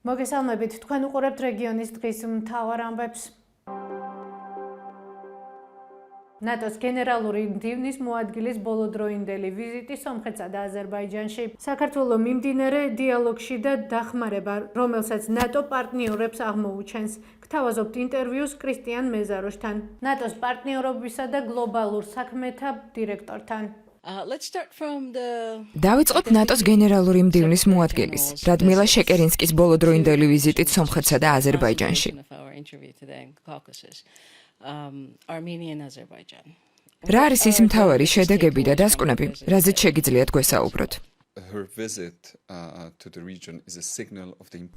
მოგესალმებით, თქვენ უყურებთ რეგიონის დღის მთავარ ამბებს. ნატოს გენერალური მდივნის მოადგილის ბოლოდროინდელი ვიზიტი სომხეთსა და აზერბაიჯანში. საქართველოს მიმდინარე დიალოგში და დახმარება, რომელსაც ნატო პარტნიორებს აღმოუჩენს. გთავაზობთ ინტერვიუს კრისტიან მეზაროშთან, ნატოს პარტნიორობისა და გლობალურ საქმეთა დირექტორთან. დავიწყოთ ნატოს გენერალური მდივნის მოადგილის, რადმილა შეკერინსკის ბოლოდროინდელი ვიზიტით სომხეთსა და აზერბაიჯანში. რა არის ის მთავარი შედეგები და დასკვნები, რაზეც შეგიძლიათ გვესაუბროთ?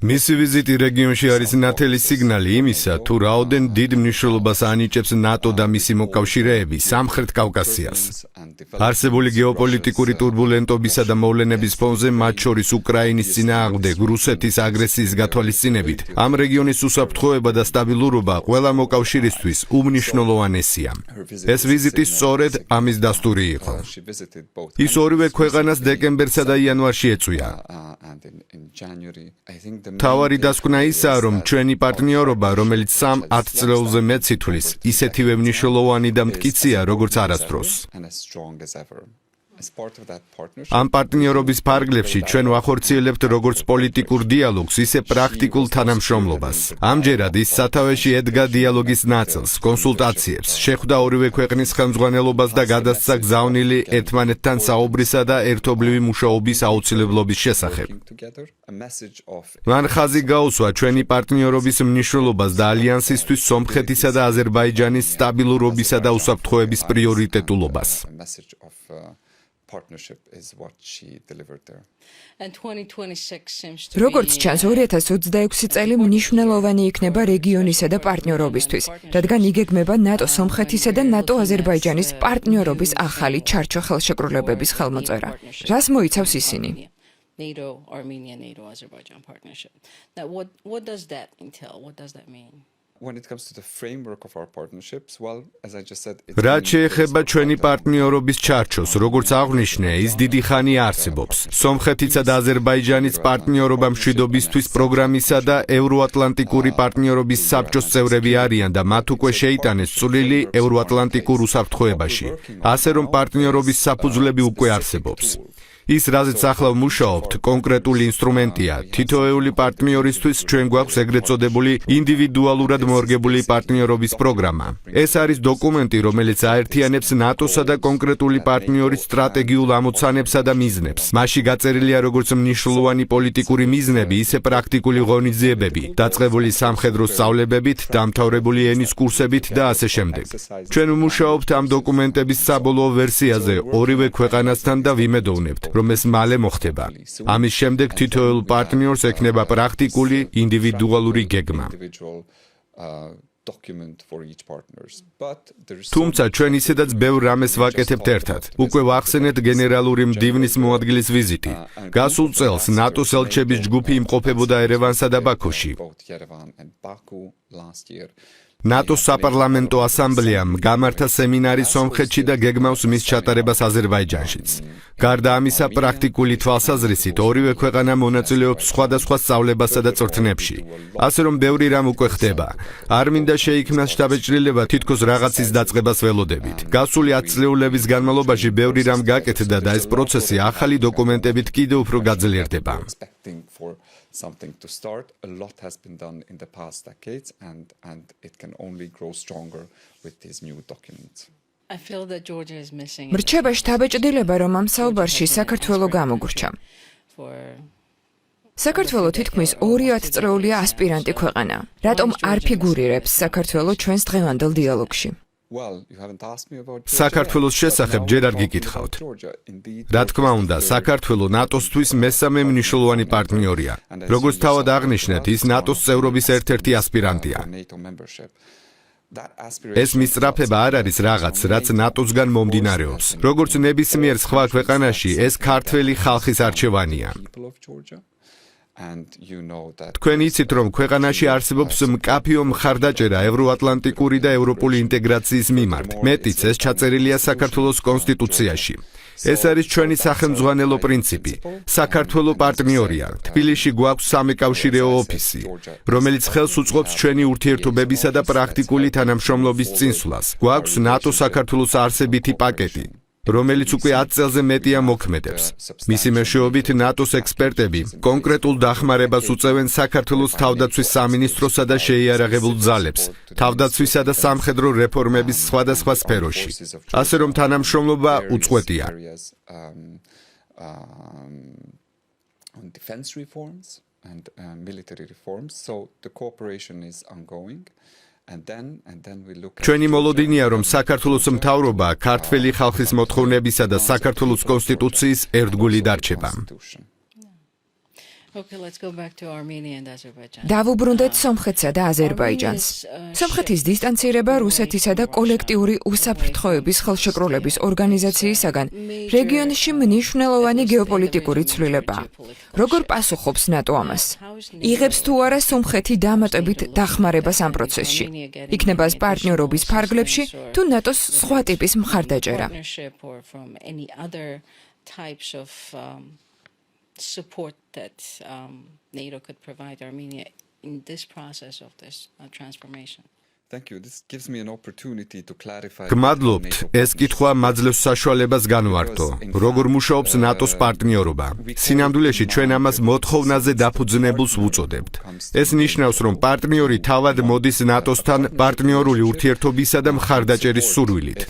მისი ვიზიტი რეგიონში არის ნათელი სიგნალი იმისა, თუ რაოდენ დიდ მნიშვნელობას ანიჭებს ნატო და მისი მოკავშირეები სამხრეთ კავკასიას. არსებული გეოპოლიტიკური ტურბულენტობისა და მოვლენების ფონზე, მათ შორის უკრაინის წინააღმდეგ რუსეთის აგრესიის გათვალისწინებით, ამ რეგიონის უსაფრთხოება და სტაბილურობა ყველა მოკავშირისთვის უმნიშვნელოვანესია. ეს ვიზიტი სწორედ ამის დასტური იყო. ის ორივე ქვეყანას დეკემბერსა და იანვარში ეწვია. მთავარი დასკვნა ისაა, რომ ჩვენი პარტნიორობა, რომელიც 3-10 წელზე მეტ სითვლის, ისეთივე მნიშვნელოვანი და მტკიცეა, როგორც არასდროს. ამ პარტნიორობის ფარგლებში ჩვენ ვახორციელებთ როგორც პოლიტიკურ დიალოგს, ისე პრაქტიკულ თანამშრომლობას. ამჯერად ის სათავეში ედგა დიალოგის ნაწილს, კონსულტაციებს, შეხვდა ორივე ქვეყნის ხელმძღვანელობას და გადასცა გზავნილი ერთმანეთთან საუბრისა და ერთობლივი მუშაობის აუცილებლობის შესახებ. მან ხაზი გაუსვა ჩვენი პარტნიორობის მნიშვნელობას და ალიანსისთვის სომხეთისა და აზერბაიჯანის სტაბილურობისა და უსაფრთხოების პრიორიტეტულობას. როგორც ჩანს, 2026 წელი მნიშვნელოვანი იქნება რეგიონისა და პარტნიორობისთვის, რადგან იგეგმება ნატო-სომხეთისა და ნატო-აზერბაიჯანის პარტნიორობის ახალი ჩარჩო ხელშეკრულებების ხელმოწერა. რას მოიცავს ისინი? რაც შეეხება ჩვენი პარტნიორობის ჩარჩოს, როგორც აღვნიშნე, ის დიდი ხანია არსებობს. სომხეთისა და აზერბაიჯანის პარტნიორობა მშვიდობისთვის პროგრამისა და ევროატლანტიკური პარტნიორობის საბჭოს წევრები არიან და მათ უკვე შეიტანეს წვლილი ევროატლანტიკურ უსაფრთხოებაში. ასე რომ პარტნიორობის საფუძვლები უკვე არსებობს. ის, რაზეც ახლა ვმუშაობთ, კონკრეტული ინსტრუმენტია. თითოეული პარტნიორისთვის ჩვენ გვაქვს ეგრეთ წოდებული ინდივიდუალურად მორგებული პარტნიორობის პროგრამა. ეს არის დოკუმენტი, რომელიც აერთიანებს ნატოსა და კონკრეტული პარტნიორის სტრატეგიულ ამოცანებსა და მიზნებს. მასში გაწერილია როგორც მნიშვნელოვანი პოლიტიკური მიზნები, ისე პრაქტიკული ღონისძიებები, დაწყებული სამხედრო სწავლებებით, დამთავრებული ენის კურსებით და ასე შემდეგ. ჩვენ ვმუშაობთ ამ დოკუმენტების საბოლოო ვერსიაზე ორივე ქვეყანასთან და ვიმედოვნებთ, რომ ეს მალე მოხდება. ამის შემდეგ თითოეულ პარტნიორს ექნება პრაქტიკული ინდივიდუალური გეგმა. თუმცა ჩვენ ისედაც ბევრ რამეს ვაკეთებთ ერთად. უკვე ვახსენეთ გენერალური მდივნის მოადგილის ვიზიტი. გასულ წელს ნატოს ელჩების ჯგუფი იმყოფებოდა ერევანსა და ბაქოში. ნატოს საპარლამენტო ასამბლეამ გამართა სემინარი სომხეთში და გეგმავს მის ჩატარებას აზერბაიჯანშიც. გარდა ამისა, პრაქტიკული თვალსაზრისით ორივე ქვეყანა მონაწილეობს სხვადასხვა სწავლებასა და წვრთნებში. ასე რომ ბევრი რამ უკვე ხდება. არ მინდა შეიქმნას შთაბეჭდილება თითქოს რაღაცის დაწყებას ველოდებით. გასული 10 წლეულების განმავლობაში ბევრი რამ გაკეთდა და ეს პროცესი ახალი დოკუმენტებით კიდევ უფრო გაძლიერდება. Something to start. A lot has been done in the past decades, and it can only grow stronger with these new documents. მრჩება შთაბეჭდილება, რომ ამ საუბარში საქართველო გამოგვრჩა. საქართველო თითქმის 20 წლეულია ასპირანტი ქვეყანა. რატომ არ ფიგურირებს საქართველო ჩვენს დღევანდელ დიალოგში? საქართველოს შესახებ ჯერ არ გიკითხავთ. რა თქმა უნდა, საქართველო ნატოსთვის მესამე მნიშვნელოვანი პარტნიორია. როგორც თავად აღნიშნეთ, ის ნატოს წევრობის ერთ-ერთი ასპირანტია. ეს მისწრაფება არ არის რაღაც, რაც ნატოსგან მომდინარეობს. როგორც ნებისმიერ სხვა ქვეყანაში, ეს ქართველი ხალხის არჩევანია. თქვენ იცით, რომ ქვეყანაში არსებობს მკაფიო მხარდაჭერა ევროატლანტიკური და ევროპული ინტეგრაციის მიმართ. მეტიც, ეს ჩაწერილია საქართველოს კონსტიტუციაში. ეს არის ჩვენი სახელმძღვანელო პრინციპი. საქართველო პარტნიორია. თბილისში გვაქვს სამეკავშირეო ოფისი, რომელიც ხელს უწყობს ჩვენი ურთიერთობებისა და პრაქტიკული თანამშრომლობის წინსვლას. გვაქვს ნატო-საქართველოს არსებითი პაკეტი, რომელიც უკვე 10 წელზე მეტია მოქმედებს. მისი მეშვეობით ნატოს ექსპერტები კონკრეტულ დახმარებას უწევენ საქართველოს თავდაცვის სამინისტროსა და შეიარაღებულ ძალებს, თავდაცვისა და სამხედრო რეფორმების სხვადასხვა სფეროში. ასე რომ თანამშრომლობა უწყვეტია. ჩვენი მოლოდინია, რომ საქართველოს მთავრობა ქართველი ხალხის მოთხოვნებისა და საქართველოს კონსტიტუციის ერთგული დარჩება. დავუბრუნდეთ სომხეთსა და აზერბაიჯანს. სომხეთის დისტანცირება რუსეთისა და კოლექტიური უსაფრთხოების ხელშეკრულების ორგანიზაციისაგან რეგიონში მნიშვნელოვანი გეოპოლიტიკური ცვლილებაა. როგორ პასუხობს ნატო ამას? იღებს თუ არა სომხეთი დამატებით დახმარებას ამ პროცესში? იქნება ეს პარტნიორობის ფარგლებში თუ ნატოს სხვა ტიპის მხარდაჭერა? Support that NATO could provide Armenia in this process of this transformation. Thank you. This gives me an opportunity to clarify. გმადლობთ, ეს კითხვა მაძლევს საშუალებას განვართო, როგორ მუშაობს ნატოს პარტნიორობა. სინამდვილეში ჩვენ ამას მოთხოვნაზე დაფუძნებულს ვუწოდებთ. ეს ნიშნავს, რომ პარტნიორი თავად მოდის ნატოსთან პარტნიორული ურთიერთობისა და მხარდაჭერის სურვილით.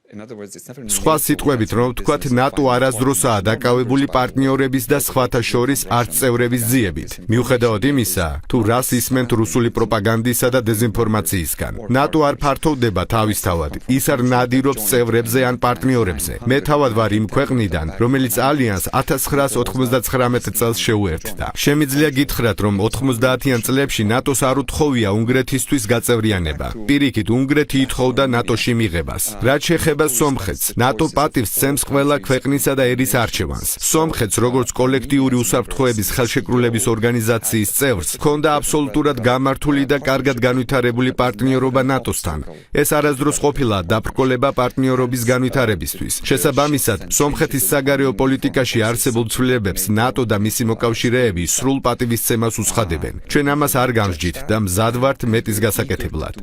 სხვა სიტყვებით, რომ ვთქვათ, ნატო არასდროსაა დაკავებული პარტნიორების და სხვათა შორის არც წევრების ძიებით. მიუხედავად იმისა, თუ რას ისმენთ რუსული პროპაგანდისა და დეზინფორმაციისგან. ნატო არ ფართოვდება თავისთავად, ის არ ნადირობს წევრებზე ან პარტნიორებზე. მე თავად ვარ იმ ქვეყნიდან, რომელიც ალიანსს 1999 წელს შეუერთდა. შემიძლია გითხრათ, რომ 90-იან წლებში ნატოს არ უთხოვია უნგრეთისთვის გაწევრიანება. პირიქით, უნგრეთი ითხოვდა ნატოში მიღებას. რაც შეეხება სომხეთს, ნატო პატივს სცემს ყველა ქვეყნისა და ერის არჩევანს. სომხეთს, როგორც კოლექტიური უსაფრთხოების ხელშეკრულების ორგანიზაციის წევრს, ჰქონდა აბსოლუტურად გამართული და კარგად განვითარებული პარტნიორობა ნატოსთან. ეს არასდროს ყოფილა დაბრკოლება პარტნიორობის განვითარებისთვის. შესაბამისად, სომხეთის საგარეო პოლიტიკაში არსებულ ცვლილებებს ნატო და მისი მოკავშირეები სრულ პატივისცემას უცხადებენ. ჩვენ ამას არ გამსჯით და მზად ვართ მეტის გასაკეთებლად.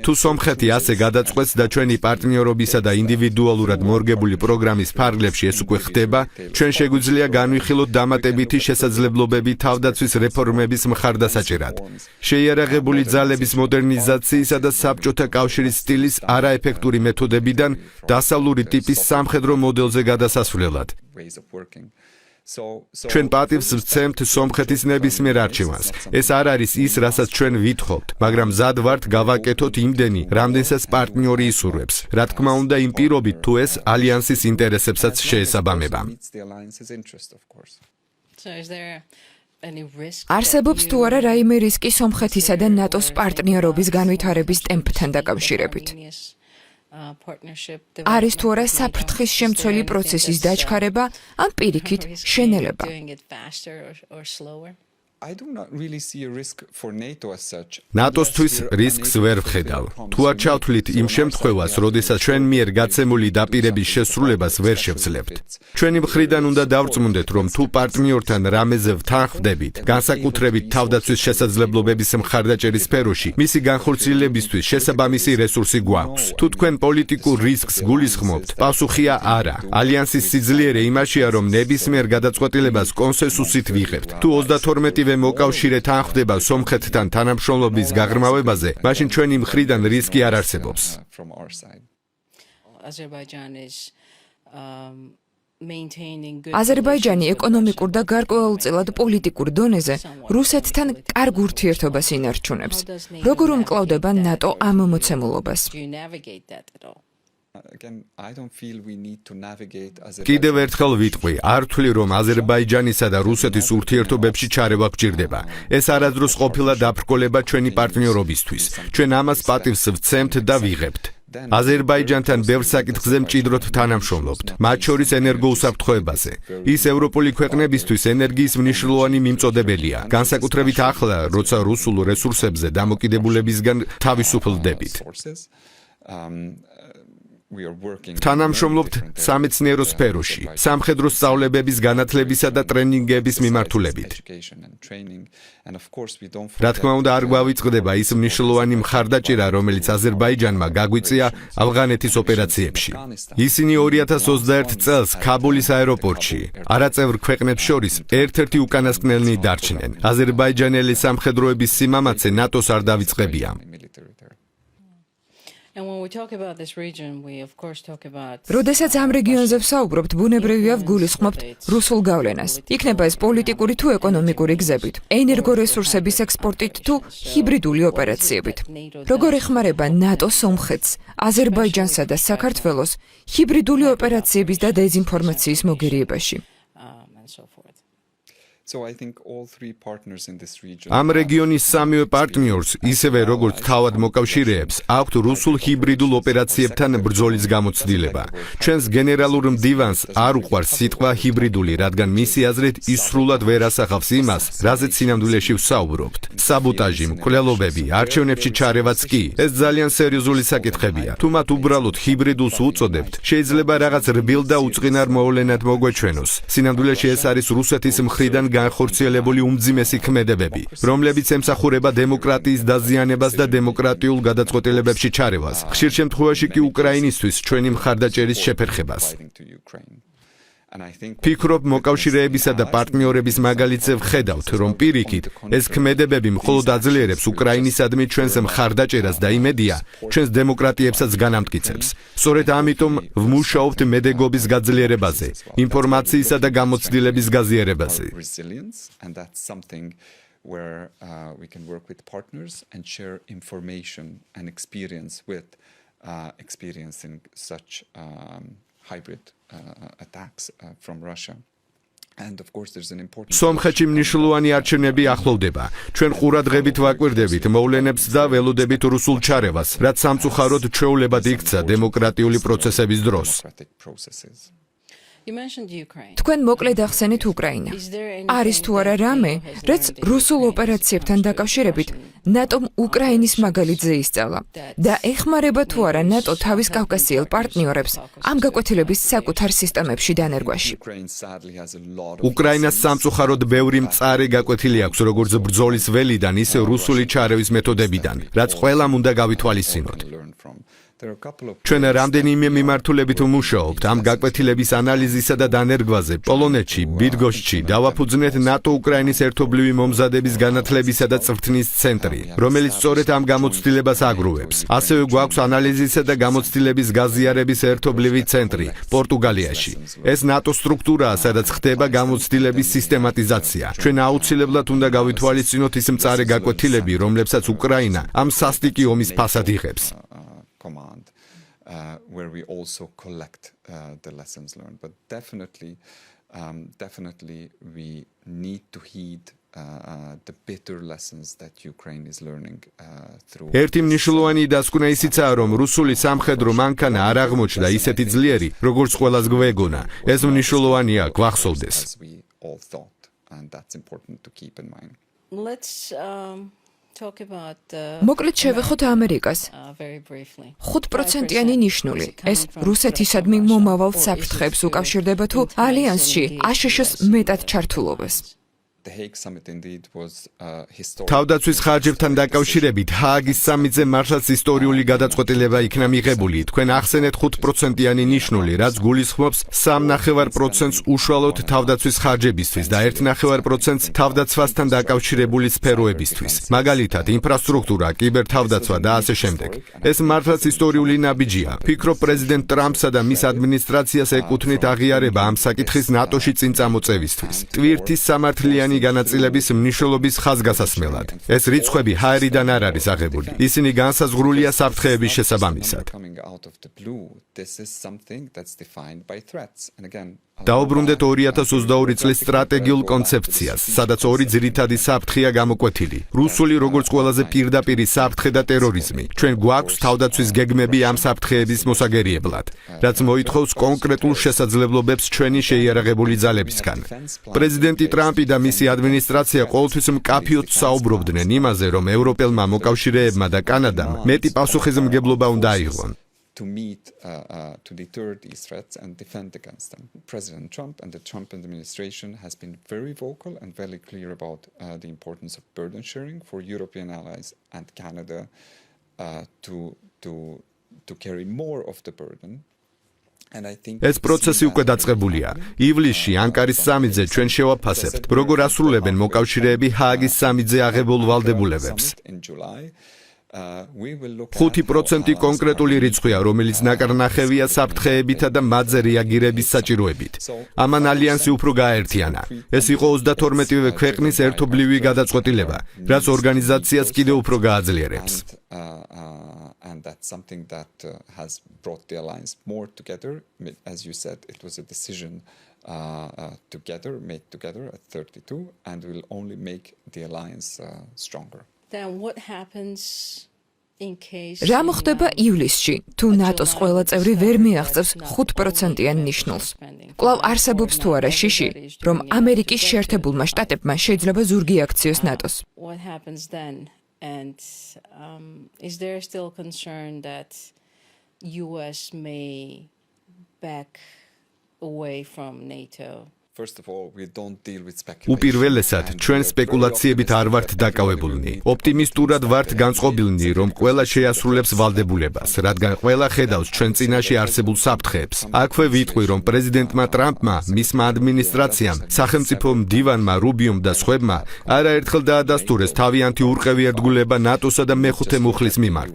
თუ სომხეთი ასე გადაწყვეტს და ჩვენი პარტნიორობისა და ინდივიდუალურად მორგებული პროგრამის ფარგლებში ეს უკვე ხდება, ჩვენ შეგვიძლია განვიხილოთ დამატებითი შესაძლებლობები თავდაცვის რეფორმების მხარდასაჭერად, შეიარაღებული ძალების მოდერნიზაციისა და საბჭოთა კავშირის სტილის არაეფექტური მეთოდებიდან დასავლური ტიპის სამხედრო მოდელზე გადასასვლელად. ჩვენ პატივს ვცემთ სომხეთის ნებისმიერ არჩევანს. ეს არ არის ის, რასაც ჩვენ ვითხოვთ, მაგრამ მზად ვართ გავაკეთოთ იმდენი, რამდენსაც პარტნიორი ისურვებს. რა თქმა უნდა, იმ პირობით, თუ ეს ალიანსის ინტერესებსაც შეესაბამება. არსებობს თუ არა რაიმე რისკი სომხეთისა და ნატოს პარტნიორობის განვითარების ტემპთან დაკავშირებით? არის თუ არა საფრთხის შემცველი პროცესის დაჩქარება ან პირიქით შენელება? ნატოსთვის რისკს ვერ ვხედავ. თუ არ ჩავთვლით იმ შემთხვევას, როდესაც ჩვენ მიერ გაცემული დაპირების შესრულებას ვერ შევძლებთ. ჩვენი მხრიდან უნდა დავწმუნდეთ, რომ თუ პარტნიორთან რამეზე ვთანხმდებით, განსაკუთრებით თავდაცვის შესაძლებლობების მხარდაჭერის სფეროში, მისი განხორციელებისთვის შესაბამისი რესურსი გვაქვს. თუ თქვენ პოლიტიკურ რისკს გულისხმობთ, პასუხია არა. ალიანსის სიძლიერე იმაშია, რომ ნებისმიერ გადაწყვეტილებას კონსენსუსით ვიღებთ. თუ 32 მოკავშირე თანხმდება სომხეთთან თანამშრომლობის გაღრმავებაზე, მაშინ ჩვენი მხრიდან რისკი არ არსებობს. აზერბაიჯანი ეკონომიკურ და გარკვეულწილად პოლიტიკურ დონეზე რუსეთთან კარგ ურთიერთობას ინარჩუნებს. როგორ უმკლავდება ნატო ამ მოცემულობას? Again, I don't feel we need to navigate as კიდევ ერთხელ ვიტყვი, არ ვთვლი, რომ აზერბაიჯანისა და რუსეთის ურთიერთობებში ჩარევა გჭირდება. ეს არასდროს ყოფილა დაფრკოლება ჩვენი პარტნიორობისთვის. ჩვენ ამას პატივს ვცემთ და ვიღებთ. აზერბაიჯანთან ბევრ საკითხზე მჭიდროდ თანამშრომლობთ, მათ შორის ენერგოუსაფრთხოებაზე. ის ევროპული ქვეყნებისთვის ენერგიის მნიშვნელოვანი მიმწოდებელია, განსაკუთრებით ახლა, როცა რუსულ რესურსებზე დამოკიდებულებისგან თავისუფლდებით. თანამშრომლობთ სამეცნიერო სფეროში, სამხედრო სწავლებების განათლებისა და ტრენინგების მიმართულებით. რა თქმა უნდა, არ გვავიწყდება ის მნიშვნელოვანი მხარდაჭერა, რომელიც აზერბაიჯანმა გაგვიწია ავღანეთის ოპერაციებში. ისინი 2021 წელს ქაბულის აეროპორტში არაწევრ ქვეყნებს შორის ერთ-ერთი უკანასკნელნი დარჩნენ. აზერბაიჯანელი სამხედროების სიმამაცე ნატოს არ დავიწყებია. როდესაც ამ რეგიონზე ვსაუბრობთ, ბუნებრივია ვგულისხმობთ რუსულ გავლენას. იქნება ეს პოლიტიკური თუ ეკონომიკური გზებით, ენერგორესურსების ექსპორტით თუ ჰიბრიდული ოპერაციებით. როგორ ეხმარება ნატო სომხეთს, აზერბაიჯანსა და საქართველოს ჰიბრიდული ოპერაციების და დეზინფორმაციის მოგერიებაში? ამ რეგიონის სამივე პარტნიორს, ისევე როგორც თავად მოკავშირეებს, აქვთ რუსულ ჰიბრიდულ ოპერაციებთან ბრძოლის გამოცდილება. ჩვენს გენერალურ მდივანს არ უყვარს სიტყვა ჰიბრიდული, რადგან მისი აზრით ის სრულად ვერ ასახავს იმას, რაზეც სინამდვილეში ვსაუბრობთ. საბოტაჟი, მკვლელობები, არჩევნებში ჩარევაც კი, ეს ძალიან სერიოზული საკითხებია. თუ მათ უბრალოდ ჰიბრიდულს უწოდებთ, შეიძლება რაღაც რბილ და უწყინარ მოვლენად მოგვეჩვენოს. სინამდვილეში ეს არის რუსეთის მხრიდან განხორციელებული უმძიმესი ქმედებები, რომლებიც ემსახურება დემოკრატიის დაზიანებას და დემოკრატიულ გადაწყვეტილებებში ჩარევას. ხშირ შემთხვევაში კი უკრაინისთვის ჩვენი მხარდაჭერის შეფერხებას. ფიქრობ, მოკავშირეებისა და პარტნიორების მაგალითზე ვხედავთ, რომ პირიქით ეს ქმედებები მხოლოდ აძლიერებს უკრაინისადმი ჩვენს მხარდაჭერას და იმედია, ჩვენს დემოკრატიებსაც განამტკიცებს. სწორედ ამიტომ ვმუშაობთ მედეგობის გაძლიერებაზე, ინფორმაციისა და გამოცდილების გაზიარებაზე. Where we can work with partners and share information and experience with experiencing such hybrid attacks from Russia. And of course there's an important სომხეთში მნიშვნელოვანი არჩევნები ახლოვდება. ჩვენ ყურადღებით ვაკვირდებით მოვლენებს და ველოდებით რუსულ ჩარევას, რაც სამწუხაროდ ჩვეულებად იქცა დემოკრატიული პროცესების დროს. თქვენ მოკლედ ახსენეთ უკრაინა. არის თუ არა რამე, რაც რუსულ ოპერაციებთან დაკავშირებით ნატომ უკრაინის მაგალითზე ისწავლა და ეხმარება თუ არა ნატო თავის კავკასიელ პარტნიორებს ამ გაკვეთილების საკუთარ სისტემებში დანერგვაში. უკრაინას სამწუხაროდ ბევრი მწარე გაკვეთილი აქვს როგორც ბრძოლის ველიდან, ისე რუსული ჩარევის მეთოდებიდან, რაც ყველამ უნდა გავითვალისწინოთ. ჩვენ რამდენიმე მიმართულებით ვმუშაობთ ამ გაკვეთილების ანალიზისა და დანერგვაზე. პოლონეთში, ბიდგოშჩი დავაფუძნეთ ნატო-უკრაინის ერთობლივი მომზადების განათლებისა და წვრთნის ცენტრი, რომელიც სწორედ ამ გამოცდილებას აგროვებს. ასევე გვაქვს ანალიზისა და გამოცდილების გაზიარების ერთობლივი ცენტრი პორტუგალიაში. ეს ნატო სტრუქტურაა, სადაც ხდება გამოცდილების სისტემატიზაცია. ჩვენ აუცილებლად უნდა გავითვალისწინოთ ის მწარე გაკვეთილები, რომლებსაც უკრაინა ამ სასტიკი ომის ფასად იღებს. Command, where we also collect the lessons learned. But definitely we need to heed the bitter lessons that Ukraine is learning through. ერთი მნიშვნელოვანი დასკვნა ისიცაა, რომ რუსული სამხედრო მანქანა არ აღმოჩნდა ისეთი ძლიერი, როგორც ყველას გვეგონა. ეს მნიშვნელოვანია გვახსოვდეს. And that's important to keep in mind. Let's მოკლედ შევეხოთ ამერიკას. 5%-იანი ნიშნული. ეს რუსეთისადმი მომავალ საფრთხეებს უკავშირდება თუ ალიანსში აშშ-ს მეტად ჩართულობას. თავდაცვის ხარჯებთან დაკავშირებით ჰააგის სამიტზე მართლაც ისტორიული გადაწყვეტილება იქნა მიღებული. თქვენ ახსენეთ 5%-იანი ნიშნული, რაც გულისხმობს 3.5%-ს უშუალოდ თავდაცვის ხარჯებისთვის და 1.5%-ს თავდაცვასთან დაკავშირებული სფეროებისთვის. მაგალითად, ინფრასტრუქტურა, კიბერთავდაცვა და ასე შემდეგ. ეს მართლაც ისტორიული ნაბიჯია. ფიქრობ, პრეზიდენტ ტრამპსა და მის ადმინისტრაციას ეკუთვნით აღიარება ამ საკითხის ნატოში წინ წამოწევისთვის. ტვირთის სამართლიანი საგანი განაწილების მნიშვნელობის ხაზგასასმელად. ეს რიცხვები ჰაერიდან არ არის აღებული. ისინი განსაზღვრულია საფრთხეების შესაბამისად. დაუბრუნდეთ 2022 წლის სტრატეგიულ კონცეფციას, სადაც ორი ძირითადი საფრთხეა გამოკვეთილი. რუსული როგორც ყველაზე პირდაპირი საფრთხე და ტერორიზმი. ჩვენ გვაქვს თავდაცვის გეგმები ამ საფრთხეების მოსაგერიებლად, რაც მოითხოვს კონკრეტულ შესაძლებლობებს ჩვენი შეიარაღებული ძალებისგან. პრეზიდენტი ტრამპი და მისი ადმინისტრაცია ყოველთვის მკაფიოდ საუბრობდნენ იმაზე, რომ ევროპელმა მოკავშირეებმა და კანადამ მეტი პასუხისმგებლობა უნდა აიღონ. To meet, to deter these threats and defend against them. President Trump and the Trump administration has been very vocal and very clear about the importance of burden sharing for European allies and Canada to carry more of the burden. ეს პროცესი უკვე დაწყებულია. ივლისში ანკარის სამიტზე ჩვენ შევაფასებთ, როგორ ასრულებენ მოკავშირეები ჰააგის სამიტზე აღებულ ვალდებულებებს. 5% კონკრეტული რიცხვია, რომელიც ნაკარნახევია საფრთხეებითა და მათზე რეაგირების საჭიროებით. ამან ალიანსი უფრო გააერთიანა. ეს იყო 32-ვე ქვეყნის ერთობლივი გადაწყვეტილება, რაც ორგანიზაციას კიდევ უფრო გააძლიერებს. And that's something that has brought the alliance more together. As you said, it was a decision made together at 32, and will only make the alliance stronger. Then what happens in case რა მოხდება ივლისში, თუ ნატოს ყველა წევრი ვერ მიაღწევს 5%-იან ნიშნულს? კვლავ არსებობს თუ არა შიში, რომ ამერიკის შეერთებულმა შტატებმა შეიძლება ზურგი აქციოს ნატოს? What happens then? And is there still concern that US may back away from NATO? First of all, we don't deal with speculation. უპირველესად, ჩვენ სპეკულაციებით არ ვართ დაკავებულნი. ოპტიმისტურად ვართ განწყობილნი, რომ ყველა შეასრულებს ვალდებულებას, რადგან ყველა ხედავს ჩვენ წინაშე არსებულ საფრთხეებს. აქვე ვიტყვი, რომ პრეზიდენტმა ტრამპმა, მისმა ადმინისტრაციამ, სახელმწიფო მდივანმა რუბიუმ და სხვებმა არაერთხელ დაადასტურეს თავიანთი ურყევი ერთგულება ნატოსა და მეხუთე მუხლის მიმართ.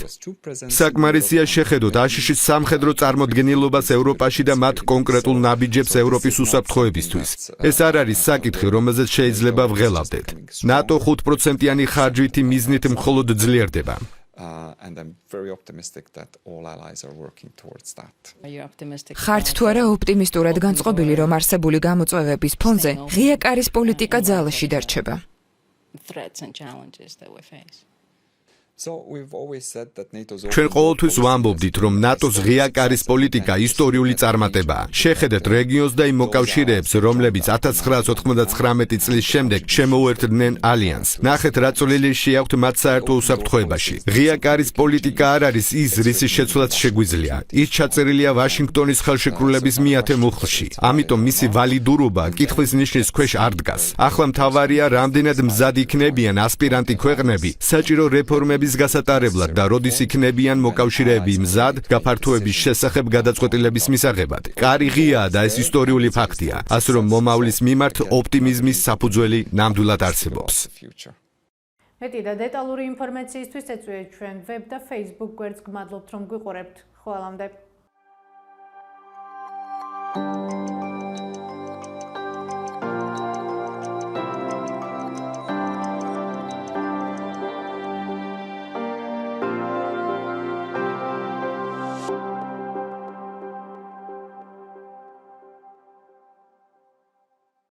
საკმარისია შეხედოთ აშშ-ის სამხედრო წარმოდგენილობას ევროპაში და მათ კონკრეტულ ნაბიჯებს ევროპის უსაფრთხოებისთვის. ეს არ არის საკითხი, რომელზეც შეიძლება ვღელავდეთ. ნატო 5%-იანი ხარჯვითი მიზნით მხოლოდ ძლიერდება. And I'm very optimistic that all allies are working towards that. Are you optimistic? ხართ თუ არა ოპტიმისტურად განწყობილი, რომ არსებული გამოწვევების ფონზე ღია კარის პოლიტიკა ძალაში დარჩება? Threats and challenges that we face. So we've always said that NATO's ჩვენ ყოველთვის ვამბობდით, რომ ნატოს ღია კარის პოლიტიკა ისტორიული წარმატებაა. შეხედეთ რეგიონს და იმ მოკავშირეებს, რომლებიც 1999 წლის შემდეგ შემოუერთდნენ ალიანსს. ნახეთ, რა წვლილი შეაქვთ მათ საერთო უსაფრთხოებაში. ღია კარის პოლიტიკა არ არის ის, რისის შეცვლაც შეგვიძლია. ის ჩაწერილია ვაშინგტონის ხელშეკრულების მეათე მუხლში. ამიტომ მისი ვალიდურობა კითხვის ნიშნის ქვეშ არ დგას. ახლა მთავარია, რამდენად მზად იქნებიან ასპირანტი ქვეყნები საჭირო რეფორმების გასატარებლად და როდის იქნებიან მოკავშირეები მზად გაფართოების შესახებ გადაწყვეტილების მისაღებად. კარი ღიაა და ეს ისტორიული ფაქტია, ასე რომ მომავლის მიმართ ოპტიმიზმის საფუძველი ნამდვილად არსებობს. მეტი და დეტალური ინფორმაციისთვის ეწვიეთ ჩვენ ვებ და Facebook გვერდს. გმადლობთ რომ გვიყურებთ. ხოლმე